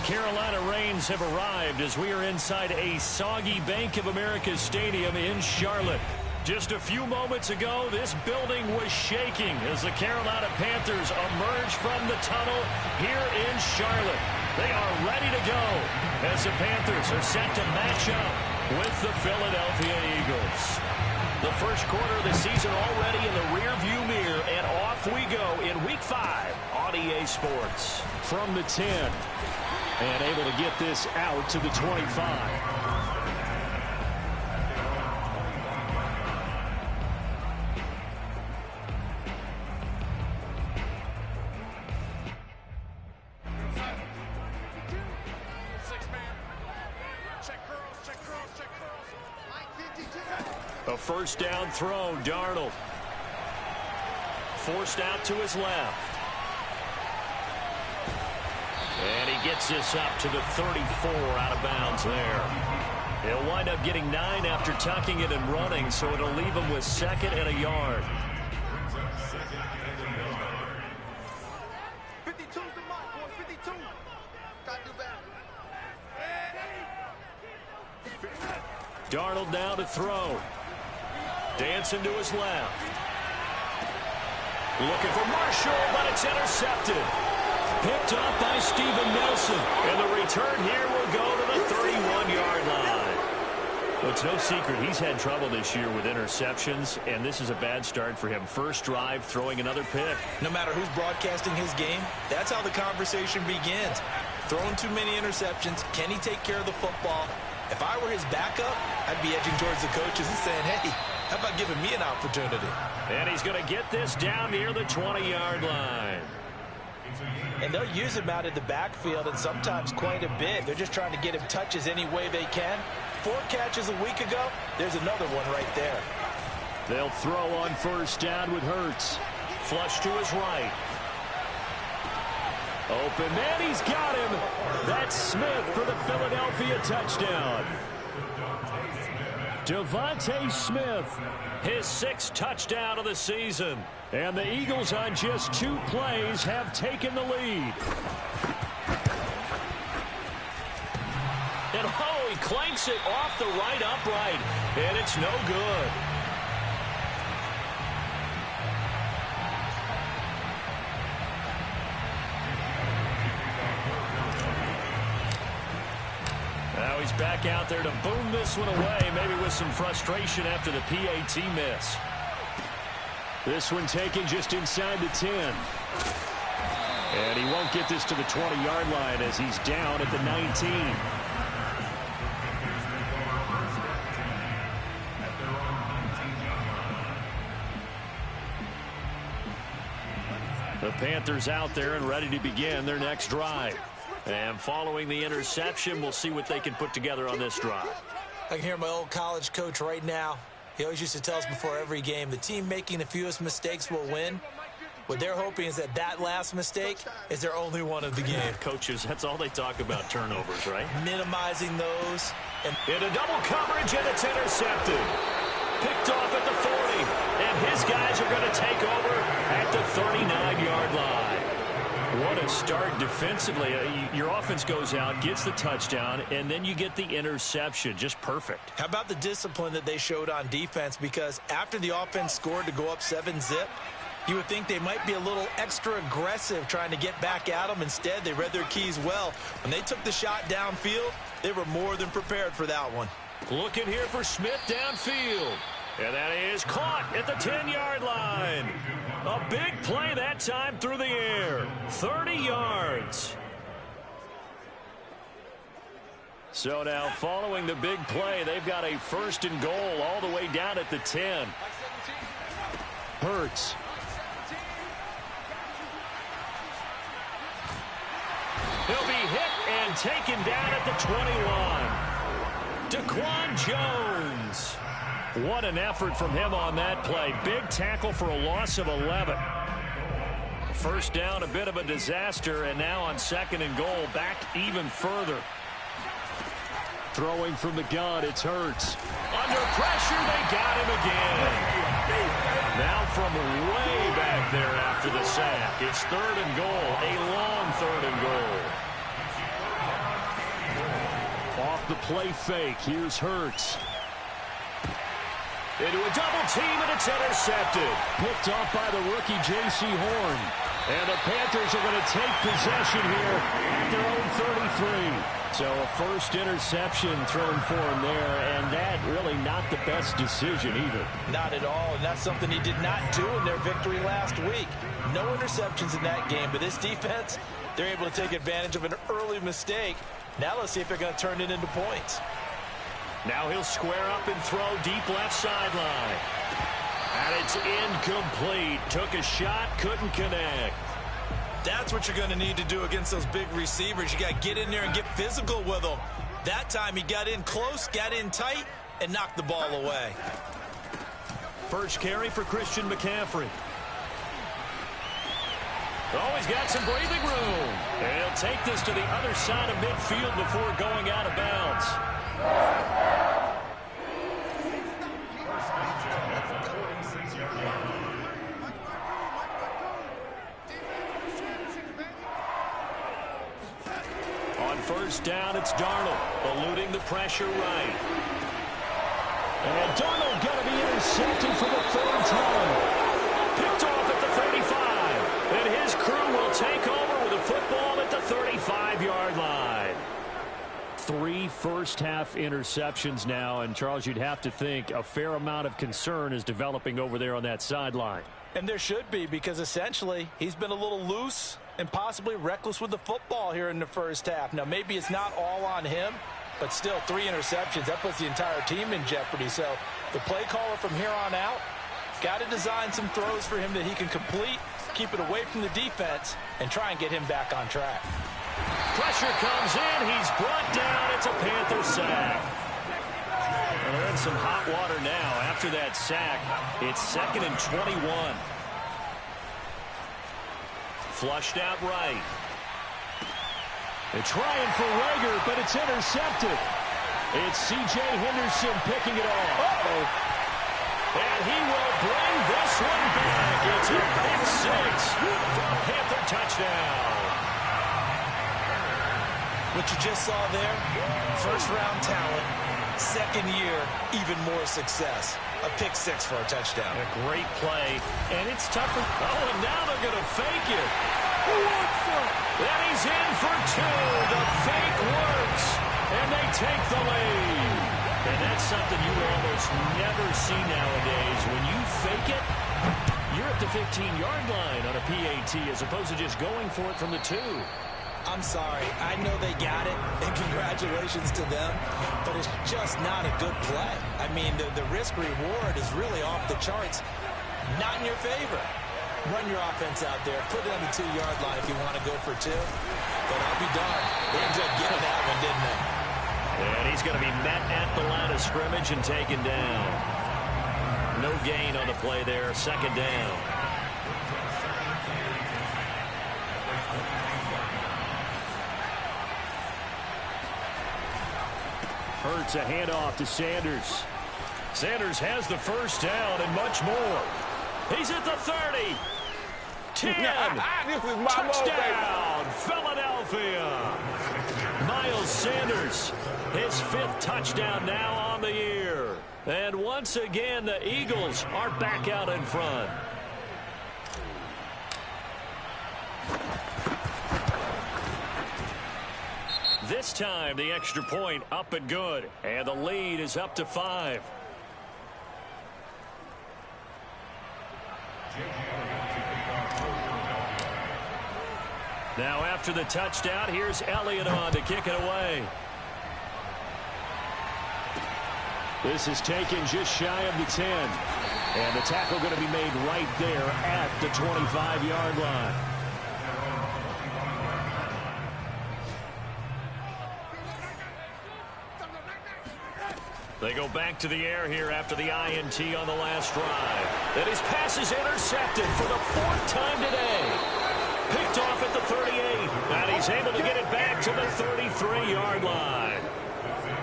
Carolina rains have arrived as we are inside a soggy Bank of America Stadium in Charlotte. Just a few moments ago, this building was shaking as the Carolina Panthers emerged from the tunnel here in Charlotte. They are ready to go as the Panthers are set to match up with the Philadelphia Eagles. The first quarter of the season already in the rearview mirror, and off we go in Week 5 on EA Sports. From the 10, and able to get this out to the 25. A first down throw, Darnold. Forced out to his left. And he gets this up to the 34 out of bounds there. He'll wind up getting 9 after tucking it and running, so it'll leave him with 2nd and a yard. 52's the mark, boys. 52. Got to do better. Darnold now to throw. Dancing to his left. Looking for Marshall, but it's intercepted. Picked off by Steven Nelson. And the return here will go to the 31-yard line. Well, it's no secret he's had trouble this year with interceptions, and this is a bad start for him. First drive, throwing another pick. No matter who's broadcasting his game, that's how the conversation begins. Throwing too many interceptions, can he take care of the football? If I were his backup, I'd be edging towards the coaches and saying, hey, how about giving me an opportunity? And he's going to get this down near the 20-yard line. And they'll use him out in the backfield, and sometimes quite a bit. They're just trying to get him touches any way they can. 4 catches a week ago, there's another one right there. They'll throw on first down with Hurts. Flush to his right. Open, and he's got him. That's Smith for the Philadelphia touchdown. Devontae Smith, his 6th touchdown of the season. And the Eagles on just 2 plays have taken the lead. And oh, he clanks it off the right upright. And it's no good. Now he's back out there to boom this one away, maybe with some frustration after the PAT miss. This one taken just inside the 10. And he won't get this to the 20-yard line as he's down at the 19. The Panthers out there and ready to begin their next drive. And following the interception, we'll see what they can put together on this drive. I can hear my old college coach right now. He always used to tell us before every game, the team making the fewest mistakes will win. What they're hoping is that last mistake is their only one of the game. Coaches, that's all they talk about, turnovers, right? Minimizing those. And into double coverage, and it's intercepted. Picked off at the 40. And his guys are going to take over at the 39-yard line. What a start defensively. Your offense goes out, gets the touchdown, and then you get the interception. Just perfect. How about the discipline that they showed on defense? Because after the offense scored to go up 7-zip, you would think they might be a little extra aggressive trying to get back at them. Instead, they read their keys well. When they took the shot downfield, they were more than prepared for that one. Looking here for Smith downfield. And that is caught at the 10-yard line. A big play that time through the air. 30 yards. So now following the big play, they've got a 1st and goal all the way down at the 10. Hurts. He'll be hit and taken down at the 21. Daquan Jones. What an effort from him on that play. Big tackle for a loss of 11. First down, a bit of a disaster, and now on 2nd and goal, back even further. Throwing from the gun, it's Hurts. Under pressure, they got him again. Now from way back there after the sack, it's 3rd and goal, a long 3rd and goal. Off the play fake, here's Hurts. Into a double team, and it's intercepted. Picked off by the rookie J.C. Horn. And the Panthers are going to take possession here at their own 33. So a first interception thrown for him there, and that really not the best decision either. Not at all, and that's something he did not do in their victory last week. No interceptions in that game, but this defense, they're able to take advantage of an early mistake. Now let's see if they're going to turn it into points. Now he'll square up and throw deep left sideline. And it's incomplete. Took a shot, couldn't connect. That's what you're going to need to do against those big receivers. You got to get in there and get physical with them. That time he got in close, got in tight, and knocked the ball away. First carry for Christian McCaffrey. Oh, he's got some breathing room. And he'll take this to the other side of midfield before going out of bounds. On first down, it's Darnold, eluding the pressure right. And Darnold going to be intercepted for the third time. Picked off at the 35. And his crew will take over with a football at the 35-yard line. 3 first-half interceptions now, and Charles, you'd have to think a fair amount of concern is developing over there on that sideline. And there should be, because essentially he's been a little loose and possibly reckless with the football here in the first half. Now, maybe it's not all on him, but still 3 interceptions. That puts the entire team in jeopardy. So the play caller from here on out got to design some throws for him that he can complete, keep it away from the defense, and try and get him back on track. Pressure comes in. He's brought down. It's a Panther sack. Well, they're in some hot water now. After that sack, it's 2nd and 21. Flushed out right. They're trying for Rager, but it's intercepted. It's C.J. Henderson picking it off. And he will bring this one back. It's a pick 6 for a Panther touchdown. What you just saw there, first-round talent, second year, even more success. A pick 6 for a touchdown. A great play, and it's tougher. Oh, and now they're going to fake it. Then he's in for 2. The fake works, and they take the lead. And that's something you will almost never see nowadays. When you fake it, you're at the 15-yard line on a PAT as opposed to just going for it from the 2. I'm sorry. I know they got it, and congratulations to them, but it's just not a good play. I mean, the risk-reward is really off the charts. Not in your favor. Run your offense out there. Put it on the 2-yard line if you want to go for 2. But I'll be darned. They ended up getting that one, didn't they? And he's going to be met at the line of scrimmage and taken down. No gain on the play there. 2nd down. Hurts a handoff to Sanders. Sanders has the first down and much more. He's at the 30. 10. This is my Touchdown, Philadelphia. Miles Sanders, his 5th touchdown now on the year. And once again, the Eagles are back out in front. This time, the extra point up and good. And the lead is up to 5. Now, after the touchdown, here's Elliott on to kick it away. This is taken just shy of the 10. And the tackle going to be made right there at the 25-yard line. They go back to the air here after the INT on the last drive. And his pass is intercepted for the 4th time today. Picked off at the 38. And he's able to get it back to the 33-yard line.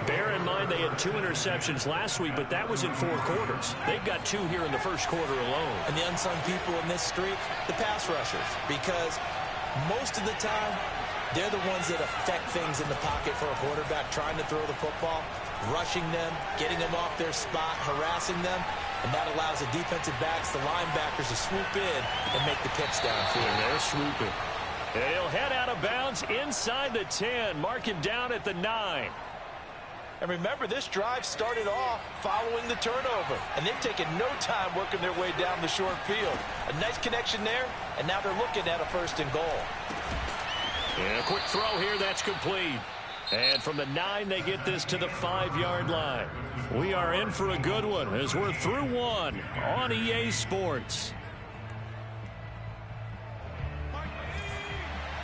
Bear in mind they had 2 interceptions last week, but that was in 4 quarters. They've got 2 here in the first quarter alone. And the unsung people in this streak, the pass rushers. Because most of the time, they're the ones that affect things in the pocket for a quarterback, trying to throw the football, rushing them, getting them off their spot, harassing them, and that allows the defensive backs, the linebackers, to swoop in and make the picks downfield. And they're swooping. And he'll head out of bounds inside the 10, mark him down at the 9. And remember, this drive started off following the turnover, and they've taken no time working their way down the short field. A nice connection there, and now they're looking at a 1st and goal. And a quick throw here, that's complete. And from the 9, they get this to the 5-yard line. We are in for a good one as we're through one on EA Sports.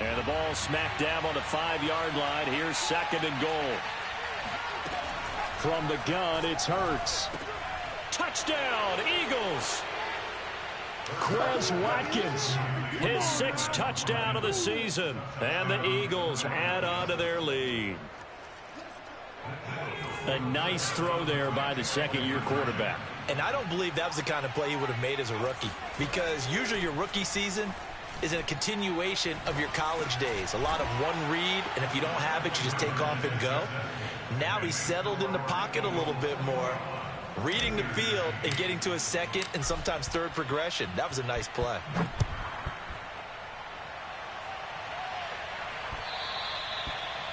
And the ball smack dab on the 5-yard line. Here's 2nd and goal. From the gun, it's Hurts. Touchdown, Eagles. Quez Watkins, his 6th touchdown of the season. And the Eagles add on to their lead. A nice throw there by the 2nd-year quarterback. And I don't believe that was the kind of play he would have made as a rookie, because usually your rookie season is a continuation of your college days. A lot of one read, and if you don't have it, you just take off and go. Now he's settled in the pocket a little bit more, reading the field and getting to a 2nd and sometimes 3rd progression. That was a nice play.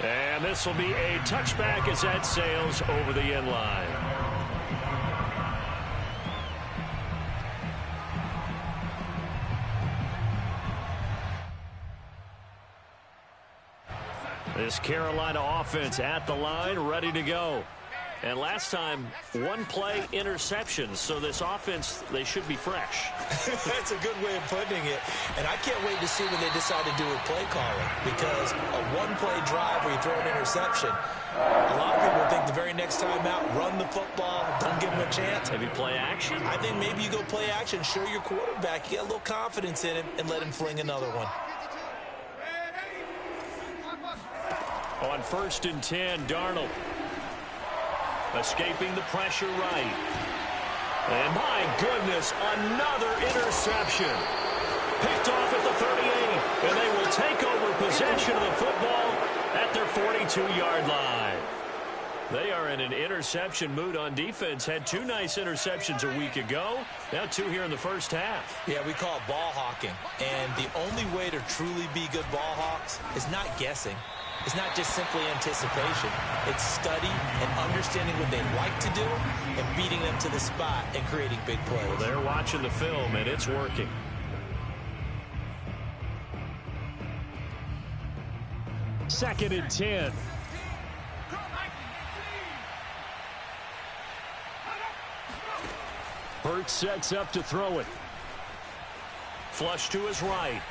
And this will be a touchback as that sails over the end line. This Carolina offense at the line, ready to go. And last time, 1 play interception. So this offense, they should be fresh. That's a good way of putting it. And I can't wait to see what they decide to do with play calling, because a 1-play drive where you throw an interception, a lot of people think the very next time out, run the football, don't give them a chance. Maybe play action? I think maybe you go play action, show your quarterback, you get a little confidence in him, and let him fling another one. On 1st and 10, Darnold. Escaping the pressure right. And my goodness, another interception. Picked off at the 38. And they will take over possession of the football at their 42-yard line. They are in an interception mood on defense. Had 2 nice interceptions a week ago. Now 2 here in the first half. Yeah, we call it ball hawking. And the only way to truly be good ball hawks is not guessing. It's not just simply anticipation. It's study and understanding what they like to do and beating them to the spot and creating big plays. Well, they're watching the film, and it's working. Second and 10. Hurts sets up to throw it. Flush to his right.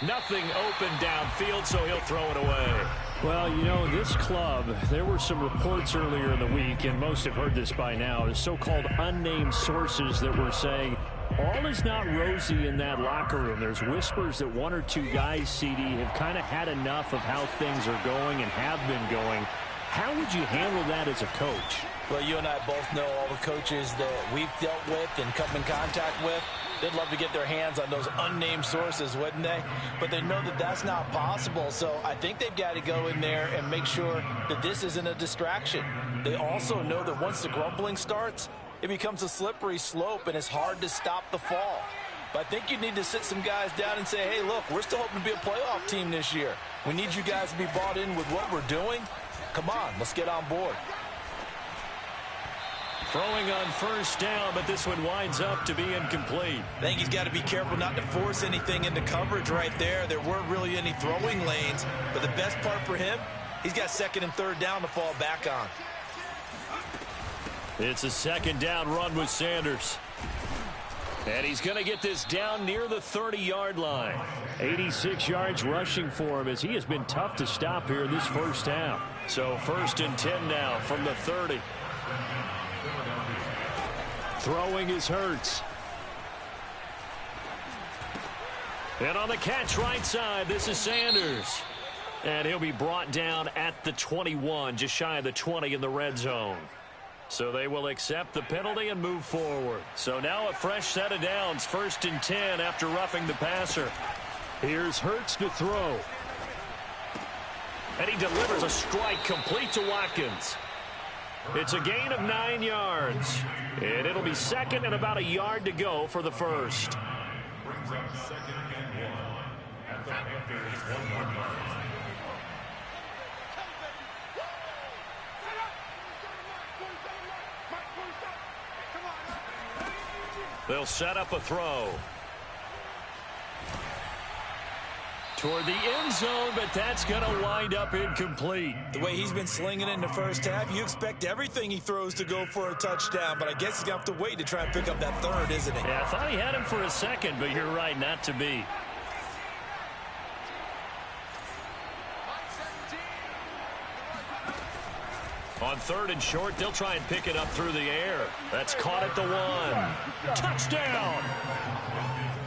Nothing open downfield, so he'll throw it away. Well, you know, this club, there were some reports earlier in the week, and most have heard this by now, the so-called unnamed sources that were saying all is not rosy in that locker room. There's whispers that 1 or 2 guys, CD, have kind of had enough of how things are going and have been going. How would you handle that as a coach? Well, you and I both know all the coaches that we've dealt with and come in contact with. They'd love to get their hands on those unnamed sources, wouldn't they? But they know that that's not possible. So I think they've got to go in there and make sure that this isn't a distraction. They also know that once the grumbling starts, it becomes a slippery slope and it's hard to stop the fall. But I think you need to sit some guys down and say, hey, look, we're still hoping to be a playoff team this year. We need you guys to be bought in with what we're doing. Come on, let's get on board. Throwing on 1st down, but this one winds up to be incomplete. I think he's got to be careful not to force anything into coverage right there. There weren't really any throwing lanes, but the best part for him, he's got 2nd and 3rd down to fall back on. It's a 2nd down run with Sanders. And he's going to get this down near the 30-yard line. 86 yards rushing for him as he has been tough to stop here in this first half. So 1st and 10 now from the 30. Throwing is Hurts. And on the catch right side, this is Sanders. And he'll be brought down at the 21, just shy of the 20 in the red zone. So they will accept the penalty and move forward. So now a fresh set of downs, 1st and 10 after roughing the passer. Here's Hurts to throw. And he delivers a strike complete to Watkins. It's a gain of 9 yards. And it'll be second and about a yard to go for the first. Brings up second and 1 at the Panthers 1-yard line. They'll set up a throw toward the end zone, but that's going to wind up incomplete. The way he's been slinging it in the first half, you expect everything he throws to go for a touchdown, but I guess he's going to have to wait to try and pick up that third, isn't he? Yeah, I thought he had him for a second, but you're right, not to be. On third and short, they'll try and pick it up through the air. That's caught at the 1. Touchdown!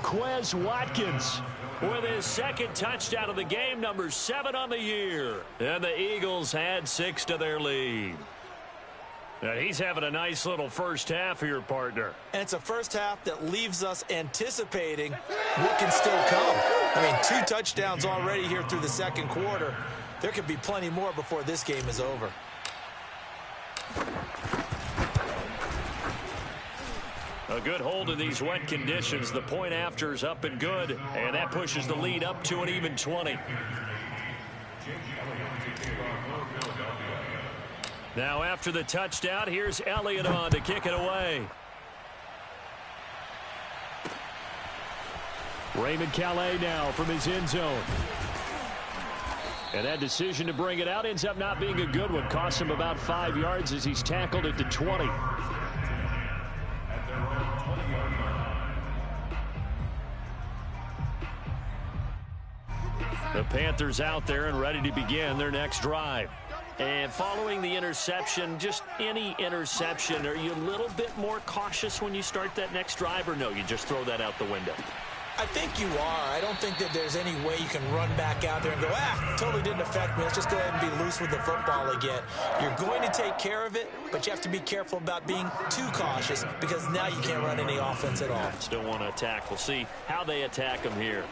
Quez Watkins with his second touchdown of the game, number 7 on the year. And the Eagles add 6 to their lead. And he's having a nice little first half here, partner. And it's a first half that leaves us anticipating what can still come. I mean, 2 touchdowns already here through the second quarter. There could be plenty more before this game is over. A good hold in these wet conditions. The point after is up and good, and that pushes the lead up to an even 20. Now after the touchdown, here's Elliott on to kick it away. Raymond Calais now from his end zone. And that decision to bring it out ends up not being a good one. Costs him about 5 yards as he's tackled at the 20. The Panthers out there and ready to begin their next drive. And following the interception, just any interception, are you a little bit more cautious when you start that next drive, or no, you just throw that out the window? I think you are. I don't think that there's any way you can run back out there and go, totally didn't affect me. Let's just go ahead and be loose with the football again. You're going to take care of it, but you have to be careful about being too cautious because now you can't run any offense at all. Still want to attack. We'll see how they attack him here.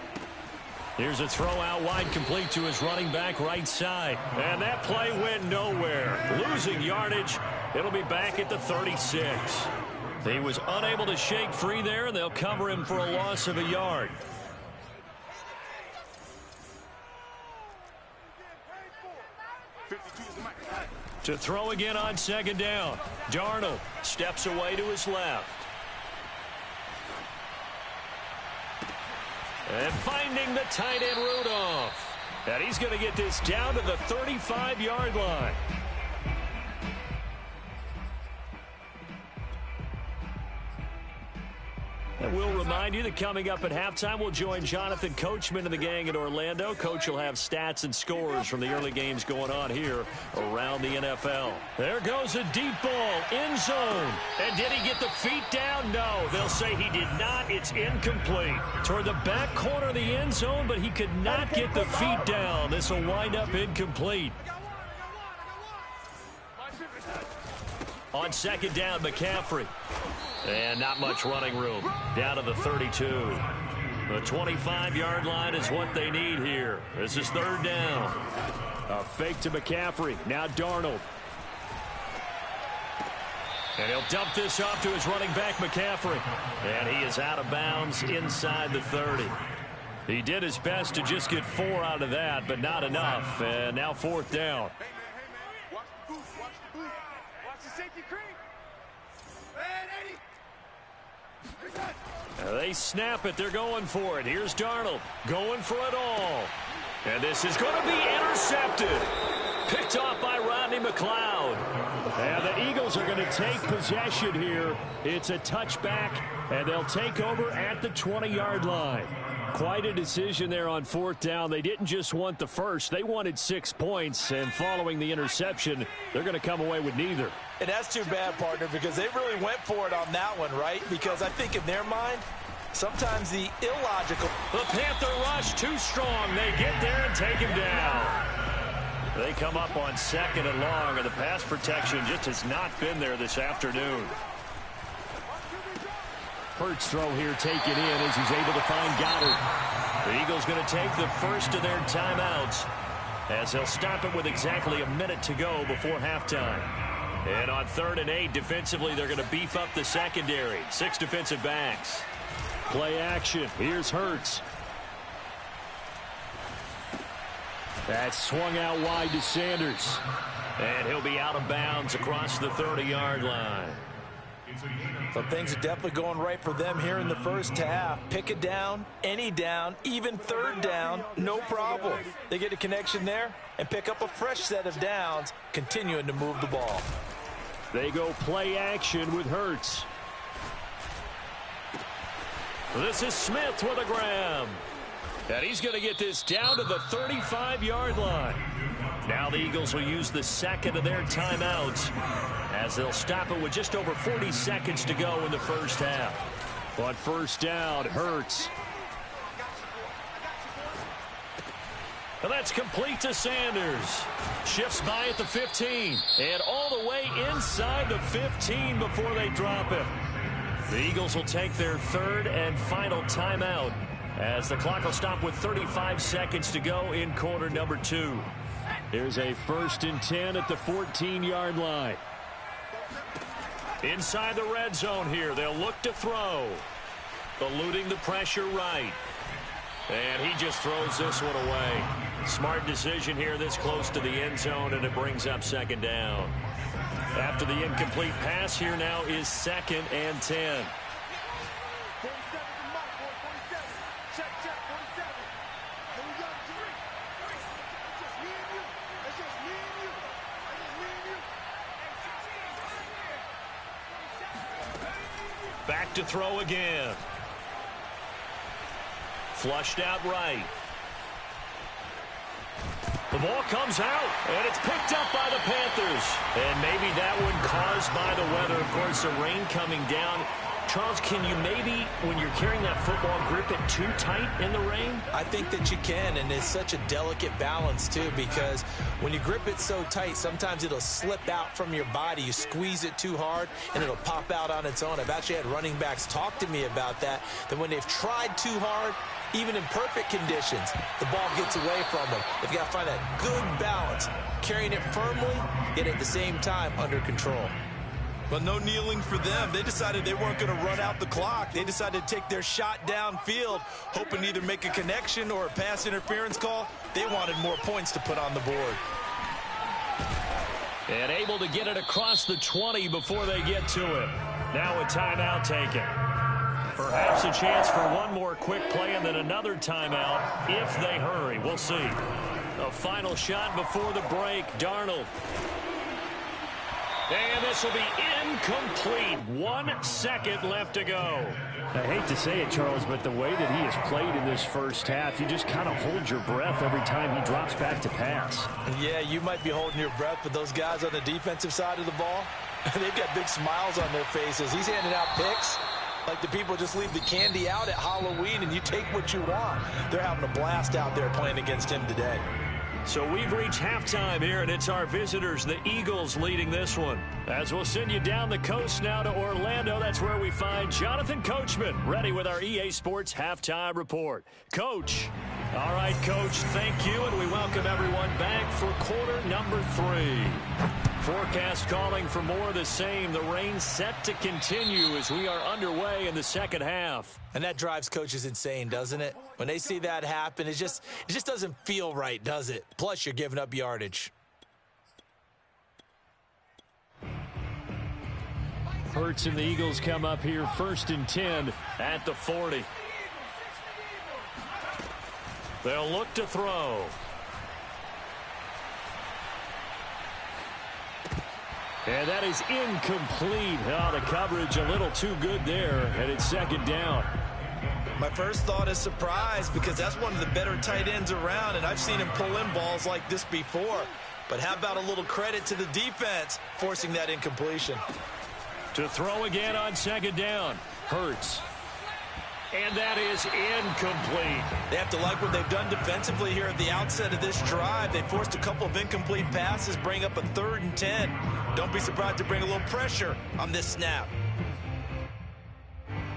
Here's a throw out wide complete to his running back right side. And that play went nowhere. Losing yardage. It'll be back at the 36. He was unable to shake free there, and they'll cover him for a loss of a yard. To throw again on second down. Darnold steps away to his left. And finding the tight end Rudolph. And he's going to get this down to the 35-yard line. And we'll remind you that coming up at halftime, we'll join Jonathan Coachman and the gang in Orlando. Coach will have stats and scores from the early games going on here around the NFL. There goes a deep ball, end zone. And did he get the feet down? No, they'll say he did not. It's incomplete. Toward the back corner of the end zone, but he could not get the feet down. This will wind up incomplete. On second down, McCaffrey. And not much running room. Down to the 32. The 25-yard line is what they need here. This is third down. A fake to McCaffrey. Now Darnold. And he'll dump this off to his running back, McCaffrey. And he is out of bounds inside the 30. He did his best to just get 4 out of that, but not enough. And now fourth down. Watch the boot, watch the boot. Watch the safety creep. They snap it. They're going for it. Here's Darnold going for it all. And this is going to be intercepted. Picked off by Rodney McLeod. And the Eagles are going to take possession here. It's a touchback, and they'll take over at the 20-yard line. Quite a decision there on fourth down. They didn't just want the first. They wanted 6 points, and following the interception, they're going to come away with neither. And that's too bad, partner, because they really went for it on that one, right? Because I think in their mind, sometimes the illogical. The Panther rush too strong. They get there and take him down. They come up on second and long, and the pass protection just has not been there this afternoon. Hurts throw here taken in as he's able to find Goddard. The Eagles going to take the first of their timeouts. as they'll stop it with exactly a minute to go before halftime. And on 3rd and 8, defensively, they're going to beef up the secondary. 6 defensive backs. Play action. Here's Hurts. That's swung out wide to Sanders. And he'll be out of bounds across the 30-yard line. So things are definitely going right for them here in the first half. Pick it down, any down, even 3rd down, no problem. They get a connection there and pick up a fresh set of downs, continuing to move the ball. They go play action with Hurts. This is Smith with a grab. And he's going to get this down to the 35-yard line. Now the Eagles will use the second of their timeouts as they'll stop it with just over 40 seconds to go in the first half. On 1st down, Hurts. And that's complete to Sanders. Shifts by at the 15. And all the way inside the 15 before they drop him. The Eagles will take their 3rd and final timeout as the clock will stop with 35 seconds to go in quarter number 2. Here's a 1st and 10 at the 14-yard line. Inside the red zone here, they'll look to throw. Eluding the pressure right. And he just throws this one away. Smart decision here this close to the end zone, and it brings up 2nd down. After the incomplete pass, here now is 2nd and 10. Back to throw again. Flushed out right. The ball comes out, and it's picked up by the Panthers. And maybe that one caused by the weather. Of course, the rain coming down. Charles, can you maybe, when you're carrying that football, grip it too tight in the rain? I think that you can, and it's such a delicate balance, too, because when you grip it so tight, sometimes it'll slip out from your body. You squeeze it too hard, and it'll pop out on its own. I've actually had running backs talk to me about that when they've tried too hard, even in perfect conditions, the ball gets away from them. They've got to find that good balance, carrying it firmly, yet at the same time under control. Well, no kneeling for them. They decided they weren't going to run out the clock. They decided to take their shot downfield, hoping to either make a connection or a pass interference call. They wanted more points to put on the board. And able to get it across the 20 before they get to it. Now a timeout taken. Perhaps a chance for one more quick play and then another timeout if they hurry. We'll see. A final shot before the break. Darnold. And this will be incomplete. 1 second left to go. I hate to say it, Charles, but the way that he has played in this first half, you just kind of hold your breath every time he drops back to pass. Yeah, you might be holding your breath, but those guys on the defensive side of the ball, they've got big smiles on their faces. He's handing out picks like the people just leave the candy out at Halloween and you take what you want. They're having a blast out there playing against him today. So we've reached halftime here, and it's our visitors, the Eagles, leading this one. As we'll send you down the coast now to Orlando, that's where we find Jonathan Coachman, ready with our EA Sports Halftime Report. Coach. All right, Coach, thank you, and we welcome everyone back for quarter number 3. Forecast calling for more of the same. The rain set to continue as we are underway in the second half. And that drives coaches insane, doesn't it? When they see that happen, it just doesn't feel right, does it? Plus, you're giving up yardage. Hurts and the Eagles come up here 1st and 10 at the 40. They'll look to throw. And that is incomplete. Oh, the coverage a little too good there, and it's 2nd down. My first thought is surprise because that's one of the better tight ends around, and I've seen him pull in balls like this before. But how about a little credit to the defense forcing that incompletion? To throw again on 2nd down. Hurts. And that is incomplete. They have to like what they've done defensively here at the outset of this drive. They forced a couple of incomplete passes, bring up a 3rd and 10. Don't be surprised to bring a little pressure on this snap.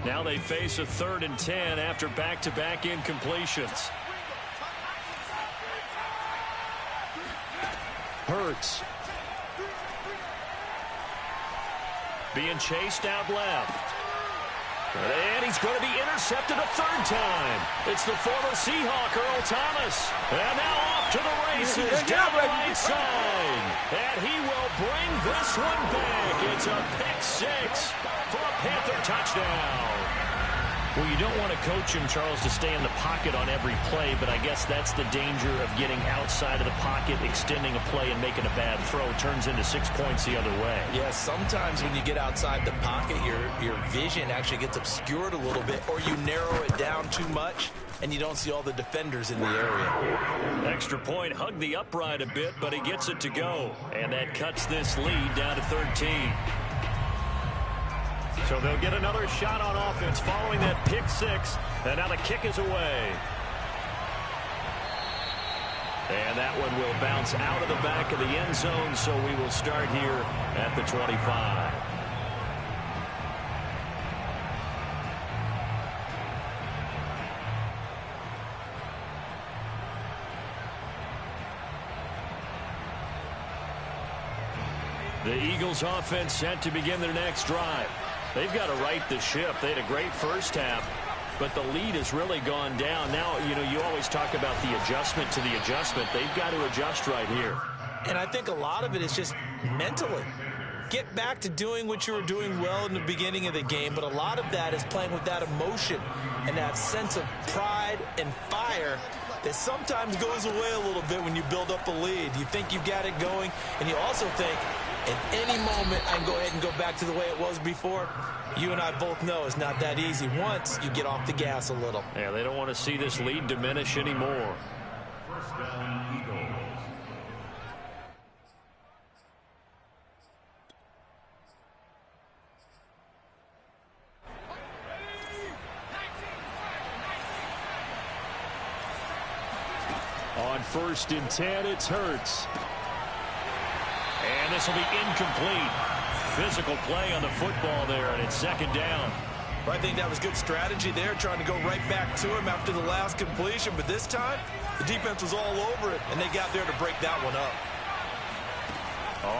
Now they face a 3rd and 10 after back-to-back incompletions. Hurts. Being chased out left. And he's going to be intercepted a third time. It's the former Seahawk, Earl Thomas. And now off to the races down the right side. And he will bring this one back. It's a pick six for a Panther touchdown. Well, you don't want to coach him, Charles, to stay in the pocket on every play, but I guess that's the danger of getting outside of the pocket, extending a play, and making a bad throw. Turns into 6 points the other way. Yeah, sometimes when you get outside the pocket, your vision actually gets obscured a little bit, or you narrow it down too much, and you don't see all the defenders in the area. Extra point, hugged the upright a bit, but he gets it to go. And that cuts this lead down to 13. So they'll get another shot on offense following that pick six. And now the kick is away. And that one will bounce out of the back of the end zone, so we will start here at the 25. The Eagles offense set to begin their next drive. They've got to right the ship. They had a great first half, but the lead has really gone down. Now, you always talk about the adjustment to the adjustment. They've got to adjust right here. And I think a lot of it is just mentally. Get back to doing what you were doing well in the beginning of the game, but a lot of that is playing with that emotion and that sense of pride and fire that sometimes goes away a little bit when you build up a lead. You think you've got it going, and you also think, at any moment, I can go ahead and go back to the way it was before. You and I both know it's not that easy once you get off the gas a little. Yeah, they don't want to see this lead diminish anymore. First down, Eagles. On 1st and 10, it's Hurts. And this will be incomplete. Physical play on the football there, and it's second down. Well, I think that was good strategy there, trying to go right back to him after the last completion. But this time, the defense was all over it, and they got there to break that one up.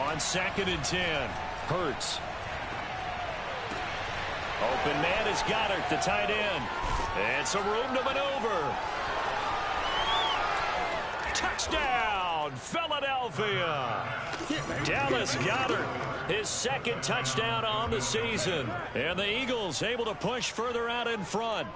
On 2nd and 10, Hurts. Open man is Goddard, the tight end. And some room to maneuver. Touchdown, Philadelphia. Dallas Goedert, his second touchdown on the season. And the Eagles able to push further out in front.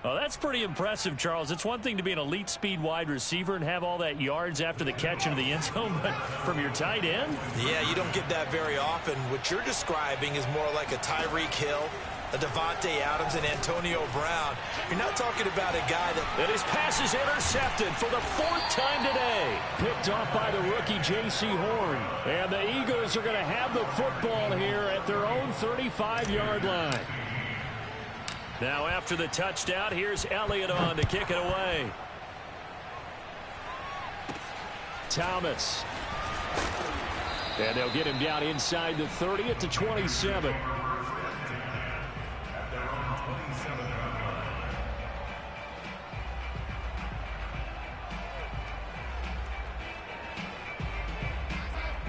Oh, that's pretty impressive, Charles. It's one thing to be an elite speed wide receiver and have all that yards after the catch into the end zone, but from your tight end? Yeah, you don't get that very often. What you're describing is more like a Tyreek Hill, a Devontae Adams, and Antonio Brown. You're not talking about a guy that... And his pass is intercepted for the 4th time today. Picked off by the rookie J.C. Horn. And the Eagles are going to have the football here at their own 35-yard line. Now after the touchdown, here's Elliott on to kick it away. Thomas. And they'll get him down inside the 30 at the 27.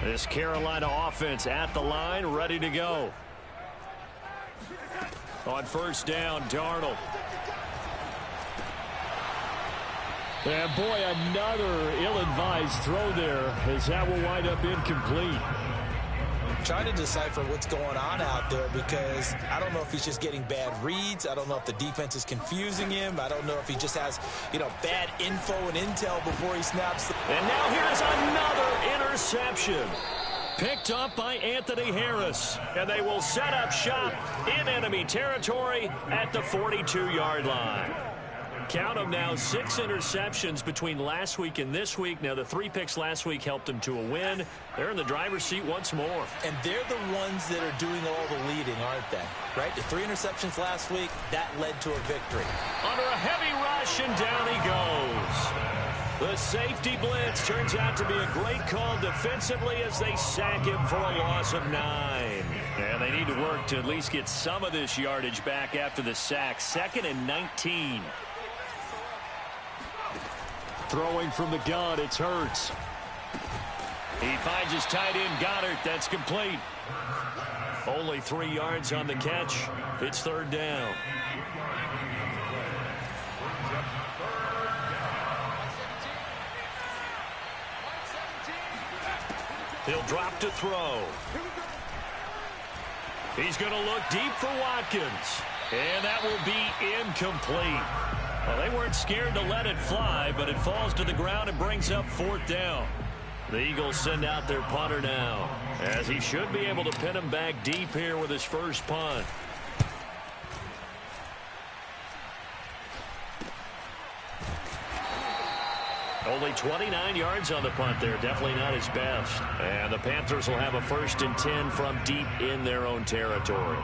This Carolina offense at the line, ready to go. On 1st down, Darnold. And boy, another ill-advised throw there, as that will wind up incomplete. Trying to decipher what's going on out there, because I don't know if he's just getting bad reads. I don't know if the defense is confusing him. I don't know if he just has, bad info and intel before he snaps. And now here's another interception. Picked up by Anthony Harris. And they will set up shop in enemy territory at the 42-yard line. Count them now, 6 interceptions between last week and this week. Now, the 3 picks last week helped them to a win. They're in the driver's seat once more. And they're the ones that are doing all the leading, aren't they? Right? The 3 interceptions last week, that led to a victory. Under a heavy rush, and down he goes. The safety blitz turns out to be a great call defensively as they sack him for a loss of 9. And they need to work to at least get some of this yardage back after the sack. 2nd and 19. Throwing from the gun, it's Hurts. He finds his tight end, Goddard. That's complete. Only 3 yards on the catch. It's third down. He'll drop to throw. He's going to look deep for Watkins. And that will be incomplete. Well, they weren't scared to let it fly, but it falls to the ground and brings up fourth down. The Eagles send out their punter now, as he should be able to pin him back deep here with his first punt. Only 29 yards on the punt there. Definitely not his best. And the Panthers will have a 1st and 10 from deep in their own territory.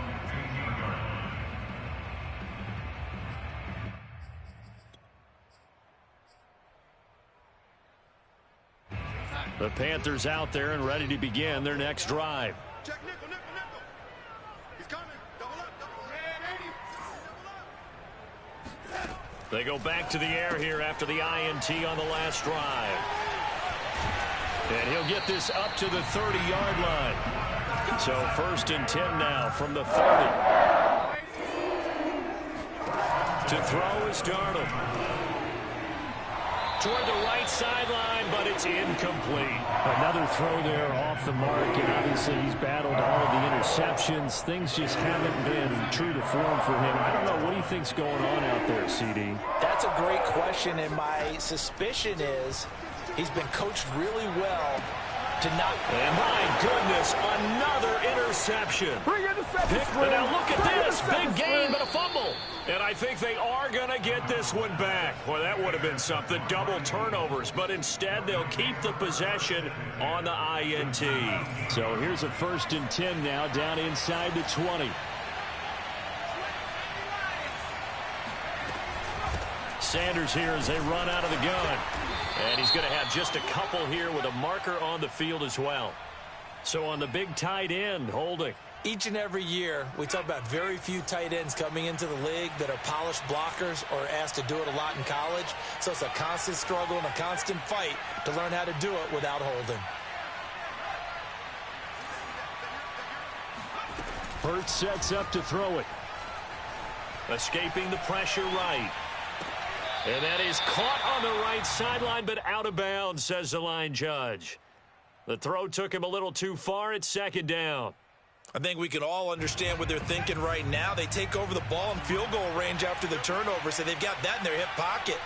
The Panthers out there and ready to begin their next drive. Check nickel, nickel, nickel. He's coming. Double up, double up. They go back to the air here after the INT on the last drive. And he'll get this up to the 30-yard line. So 1st and 10 now from the 30. To throw is Darnold. Toward the right sideline, but it's incomplete. Another throw there off the mark, and obviously he's battled all of the interceptions. Things just haven't been true to form for him. I don't know, what do you think's going on out there, CD? That's a great question, and my suspicion is he's been coached really well to not. And my goodness, another interception. And now look at this, big gain, but a fumble. And I think they are going to get this one back. Well, that would have been something, double turnovers. But instead, they'll keep the possession on the INT. So here's a 1st and 10 now, down inside the 20. Sanders here as they run out of the gun. And he's going to have just a couple here with a marker on the field as well. So on the big tight end, holding. Each and every year, we talk about very few tight ends coming into the league that are polished blockers or asked to do it a lot in college. So it's a constant struggle and a constant fight to learn how to do it without holding. Hurts sets up to throw it. Escaping the pressure right. And that is caught on the right sideline, but out of bounds, says the line judge. The throw took him a little too far. It's 2nd down. I think we can all understand what they're thinking right now. They take over the ball in field goal range after the turnover, so they've got that in their hip pocket.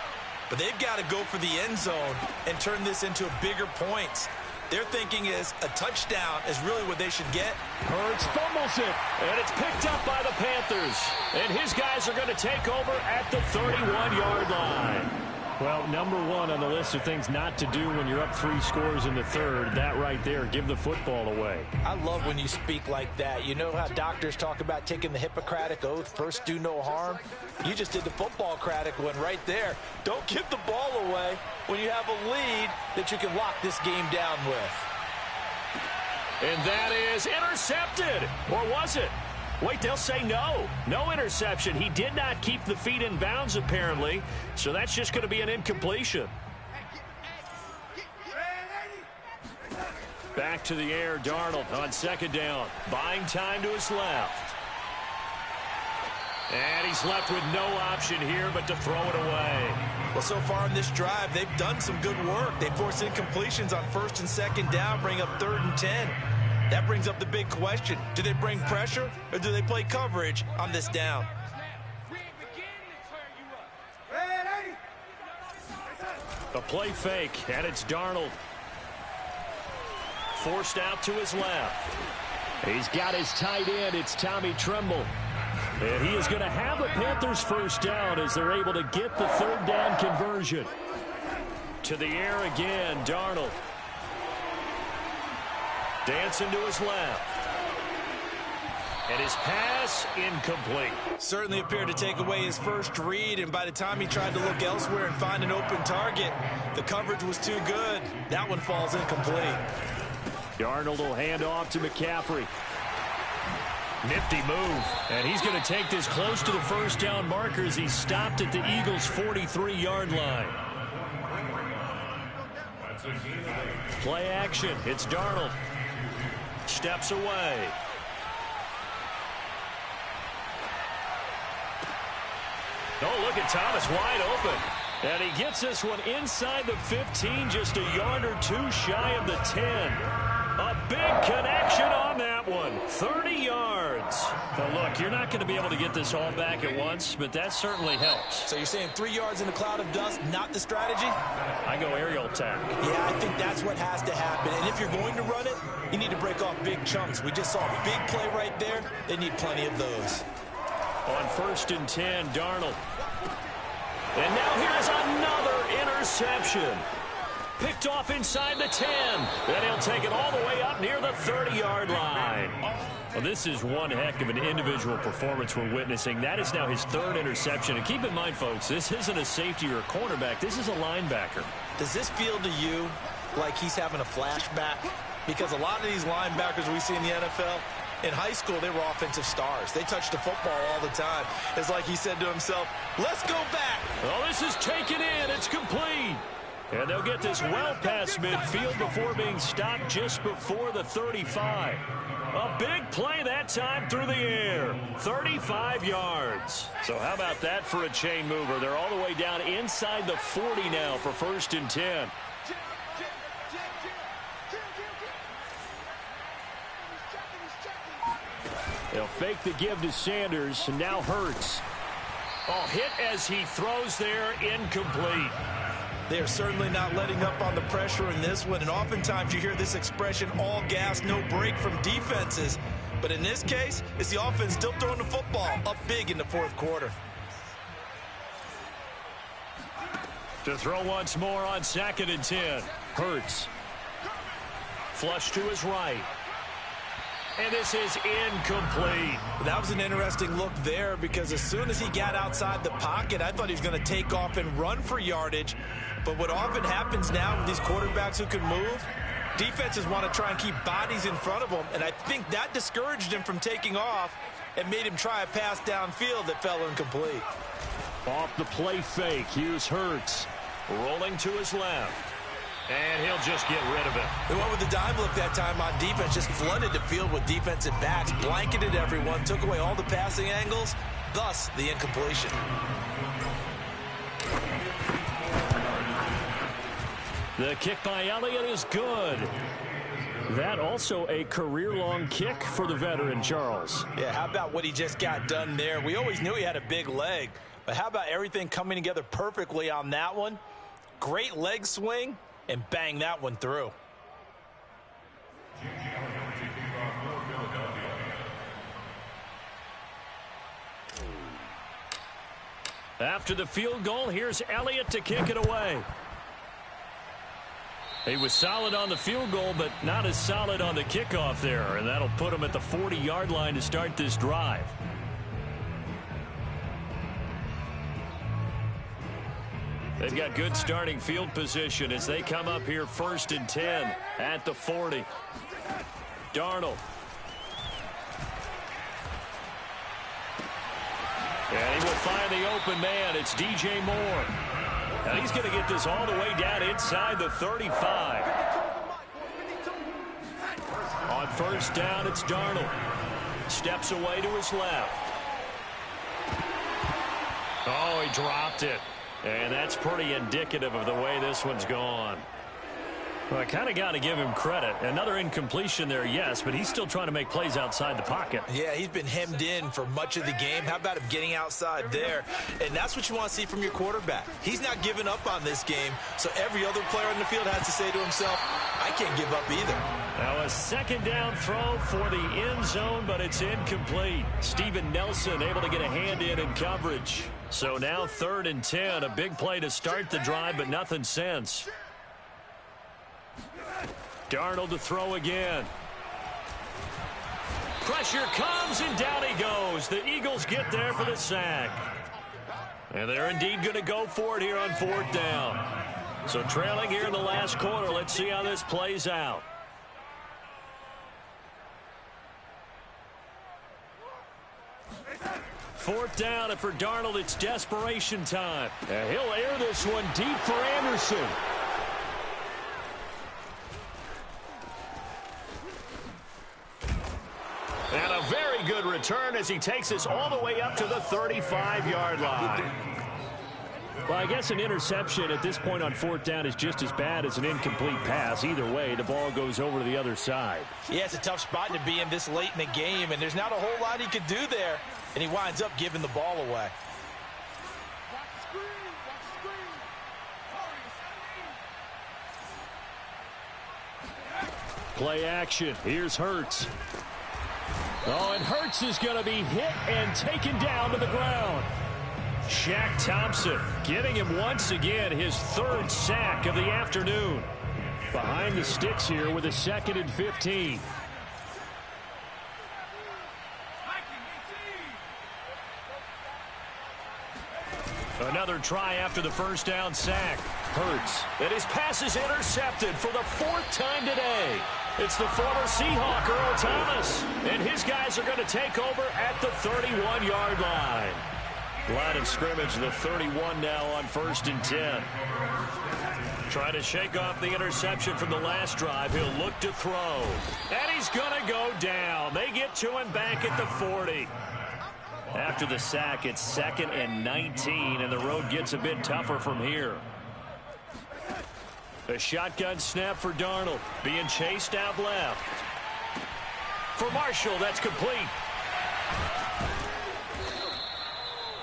But they've got to go for the end zone and turn this into bigger points. Their thinking is a touchdown is really what they should get. Hurts fumbles it. And it's picked up by the Panthers. And his guys are going to take over at the 31-yard line. Well, number one on the list of things not to do when you're up 3 scores in the third, that right there, give the football away. I love when you speak like that. You know how doctors talk about taking the Hippocratic Oath, first do no harm? You just did the football-cratic one right there. Don't give the ball away when you have a lead that you can lock this game down with. And that is intercepted. Or was it? Wait, they'll say no. No interception. He did not keep the feet in bounds, apparently. So that's just going to be an incompletion. Back to the air, Darnold on 2nd down. Buying time to his left. And he's left with no option here but to throw it away. Well, so far in this drive, they've done some good work. They forced incompletions on 1st and 2nd down, bring up 3rd and 10. That brings up the big question. Do they bring pressure or do they play coverage on this down? A play fake, and it's Darnold. Forced out to his left. He's got his tight end. It's Tommy Tremble. And he is going to have the Panthers 1st down as they're able to get the 3rd down conversion. To the air again, Darnold. Dancing to his left. And his pass incomplete. Certainly appeared to take away his first read, and by the time he tried to look elsewhere and find an open target, the coverage was too good. That one falls incomplete. Darnold will hand off to McCaffrey. Nifty move. And he's going to take this close to the 1st down marker as he stopped at the Eagles' 43-yard line. That's a gain of 8. Play action. It's Darnold. Steps away. Oh, look at Thomas wide open. And he gets this one inside the 15, just a yard or two shy of the 10. A big connection on that one. 30 yards. Now, look, you're not going to be able to get this all back at once, but that certainly helps. So you're saying 3 yards in a cloud of dust, not the strategy? I go aerial attack. Yeah, I think that's what has to happen. And if you're going to run it, you need to break off big chunks. We just saw a big play right there. They need plenty of those. On 1st and 10, Darnold. And now here's another interception. Picked off inside the 10. Then he'll take it all the way up near the 30-yard line. Well, this is one heck of an individual performance we're witnessing. That is now his 3rd interception. And keep in mind, folks, this isn't a safety or a cornerback. This is a linebacker. Does this feel to you like he's having a flashback? Because a lot of these linebackers we see in the NFL, in high school, they were offensive stars. They touched the football all the time. It's like he said to himself, let's go back. Oh, this is taken in. It's complete. And they'll get this well past midfield before being stopped just before the 35. A big play that time through the air. 35 yards. So how about that for a chain mover? They're all the way down inside the 40 now for 1st and 10. They'll fake the give to Sanders, and now Hurts. Oh, hit as he throws there, incomplete. They are certainly not letting up on the pressure in this one, and oftentimes you hear this expression, all gas, no break from defenses. But in this case, it's the offense still throwing the football up big in the 4th quarter. To throw once more on 2nd and 10. Hurts. Flush to his right. And this is incomplete. That was an interesting look there because as soon as he got outside the pocket, I thought he was going to take off and run for yardage. But what often happens now with these quarterbacks who can move, defenses want to try and keep bodies in front of them, and I think that discouraged him from taking off and made him try a pass downfield that fell incomplete. Off the play fake, here's Hurts. Rolling to his left. And he'll just get rid of it. They went with the dime look that time on defense, just flooded the field with defensive backs, blanketed everyone, took away all the passing angles, thus the incompletion. The kick by Elliott is good. That also a career-long kick for the veteran, Charles. Yeah, how about what he just got done there? We always knew he had a big leg, but how about everything coming together perfectly on that one? Great leg swing. And bang that one through. After the field goal, here's Elliott to kick it away. He was solid on the field goal, but not as solid on the kickoff there. And that'll put him at the 40-yard line to start this drive. They've got good starting field position as they come up here 1st and 10 at the 40. Darnold. And he will find the open man. It's DJ Moore. And he's going to get this all the way down inside the 35. On 1st down, it's Darnold. Steps away to his left. Oh, he dropped it. And that's pretty indicative of the way this one's gone. Well, I kind of got to give him credit. Another incompletion there, yes, but he's still trying to make plays outside the pocket. Yeah, he's been hemmed in for much of the game. How about him getting outside there? And that's what you want to see from your quarterback. He's not giving up on this game, so every other player on the field has to say to himself, I can't give up either. Now a 2nd down throw for the end zone, but it's incomplete. Steven Nelson able to get a hand in coverage. So now 3rd and 10, a big play to start the drive, but nothing since. Darnold to throw again. Pressure comes, and down he goes. The Eagles get there for the sack. And they're indeed going to go for it here on 4th down. So trailing here in the last quarter, let's see how this plays out. Fourth down, and for Darnold, it's desperation time. And he'll air this one deep for Anderson. return as he takes us all the way up to the 35-yard line. Well, I guess an interception at this point on fourth down is just as bad as an incomplete pass. Either way, the ball goes over to the other side. Yeah, it's a tough spot to be in this late in the game, and there's not a whole lot he could do there, and he winds up giving the ball away. Play action. Here's Hurts. Oh, and Hurts is going to be hit and taken down to the ground. Shaq Thompson getting him once again his third sack of the afternoon. Behind the sticks here with a 2nd and 15. Another try after the first down sack. Hurts. And his pass is intercepted for the 4th time today. It's the former Seahawk, Earl Thomas. And his guys are going to take over at the 31-yard line. Line of scrimmage, the 31 now on 1st and 10. Trying to shake off the interception from the last drive. He'll look to throw. And he's going to go down. They get to him back at the 40. After the sack, it's 2nd and 19, and the road gets a bit tougher from here. A shotgun snap for Darnold, being chased out left. For Marshall, that's complete.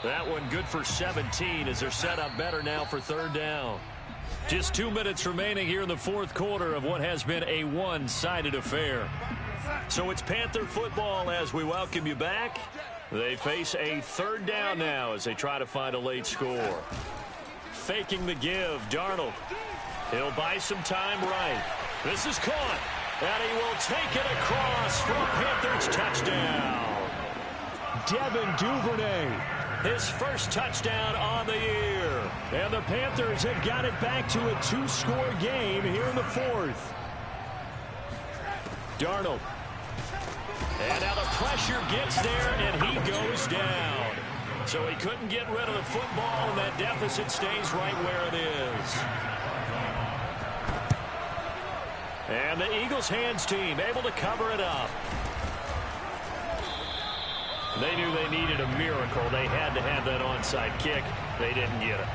That one good for 17 as they're set up better now for 3rd down. Just 2 minutes remaining here in the 4th quarter of what has been a one-sided affair. So it's Panther football as we welcome you back. They face a 3rd down now as they try to find a late score. Faking the give, Darnold. He'll buy some time right. This is caught. And he will take it across for a Panthers touchdown. Devin Duvernay. His first touchdown on the year. And the Panthers have got it back to a 2-score game here in the 4th. Darnold. And now the pressure gets there, and he goes down. So he couldn't get rid of the football, and that deficit stays right where it is. And the Eagles hands team able to cover it up. They knew they needed a miracle. They had to have that onside kick. They didn't get it.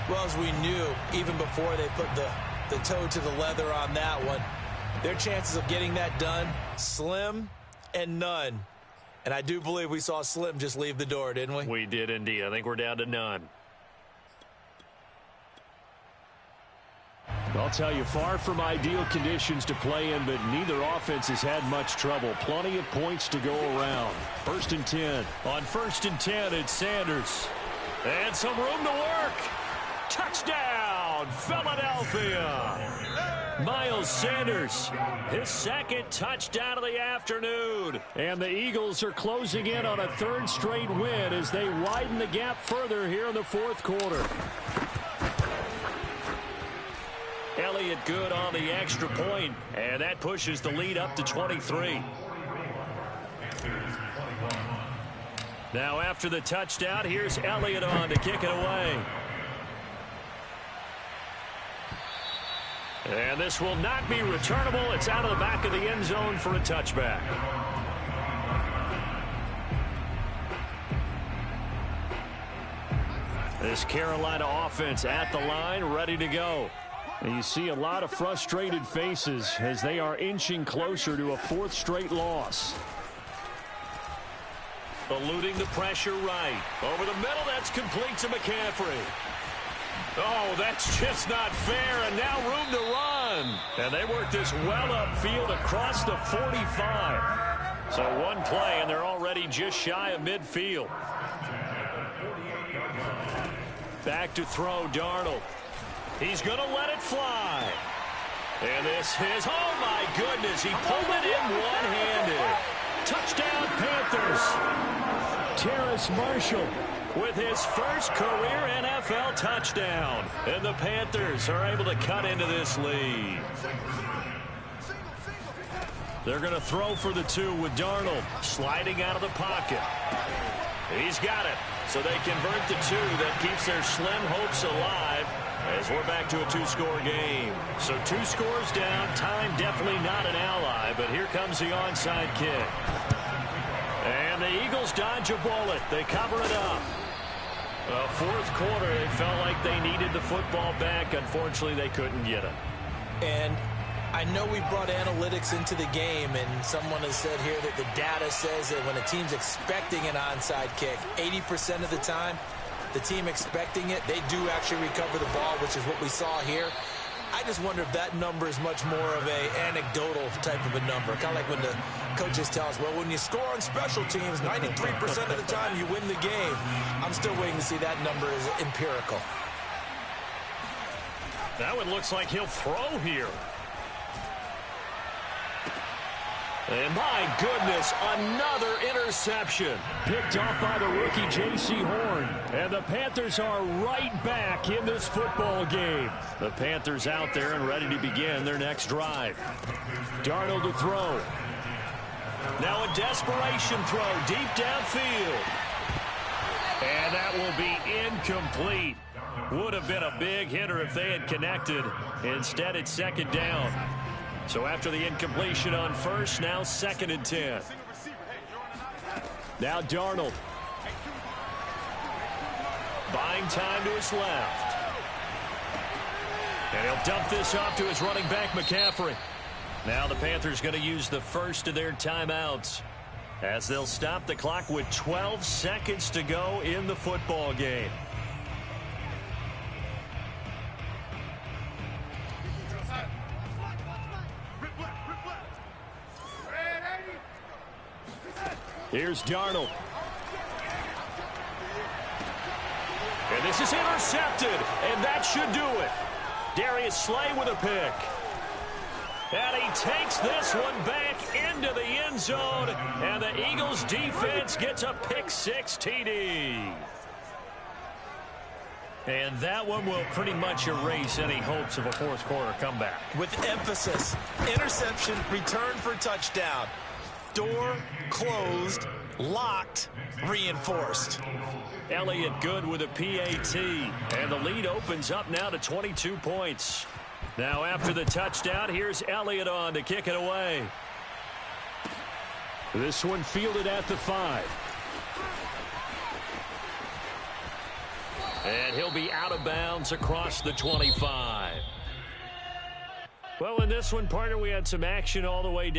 Well, as we knew, even before they put the toe to the leather on that one, their chances of getting that done, slim and none. And I do believe we saw Slim just leave the door, didn't we? We did indeed. I think we're down to none. I'll tell you, far from ideal conditions to play in, but neither offense has had much trouble. Plenty of points to go around. 1st and 10. On 1st and 10, it's Sanders. And some room to work. Touchdown, Philadelphia. Miles Sanders, his 2nd touchdown of the afternoon. And the Eagles are closing in on a 3rd straight win as they widen the gap further here in the 4th quarter. Elliott good on the extra point, and that pushes the lead up to 23. Now after the touchdown, here's Elliott on to kick it away. And this will not be returnable. It's out of the back of the end zone for a touchback. This Carolina offense at the line, ready to go. And you see a lot of frustrated faces as they are inching closer to a 4th straight loss. Eluding the pressure right. Over the middle, that's complete to McCaffrey. Oh, that's just not fair, and now room to run. And they work this well upfield across the 45. So one play, and they're already just shy of midfield. Back to throw, Darnold. He's going to let it fly. And this is, oh my goodness, he pulled it in one-handed. Touchdown, Panthers. Terrace Marshall with his first career NFL touchdown. And the Panthers are able to cut into this lead. They're going to throw for the 2 with Darnold sliding out of the pocket. He's got it. So they convert the 2 that keeps their slim hopes alive as we're back to a 2-score game. So 2 scores down. Time definitely not an ally, but here comes the onside kick. And And the Eagles dodge a bullet. They cover it up. Fourth quarter, they felt like they needed the football back. Unfortunately, they couldn't get it. And I know we brought analytics into the game, and someone has said here that the data says that when a team's expecting an onside kick, 80% of the time, the team expecting it, they do actually recover the ball, which is what we saw here. I just wonder if that number is much more of a anecdotal type of a number. Kind of like when the coaches tell us, well, when you score on special teams, 93% of the time you win the game. I'm still waiting to see that number is empirical. That one looks like he'll throw here. And my goodness, another interception. Picked off by the rookie J.C. Horn. And the Panthers are right back in this football game. The Panthers out there and ready to begin their next drive. Darnold to throw. Now a desperation throw deep downfield. And that will be incomplete. Would have been a big hitter if they had connected. Instead, it's second down. So after the incompletion on first, now 2nd and 10. Now Darnold. Buying time to his left. And he'll dump this off to his running back, McCaffrey. Now the Panthers going to use the first of their timeouts as they'll stop the clock with 12 seconds to go in the football game. Here's Darnold. And this is intercepted, and that should do it. Darius Slay with a pick. And he takes this one back into the end zone, and the Eagles defense gets a pick six TD. And that one will pretty much erase any hopes of a fourth quarter comeback. With emphasis, interception, return for touchdown. Door closed, locked, reinforced. Elliott good with a PAT, and the lead opens up now to 22 points. Now after the touchdown, here's Elliott on to kick it away. This one fielded at the 5. And he'll be out of bounds across the 25. Well, in this one, partner, we had some action all the way down.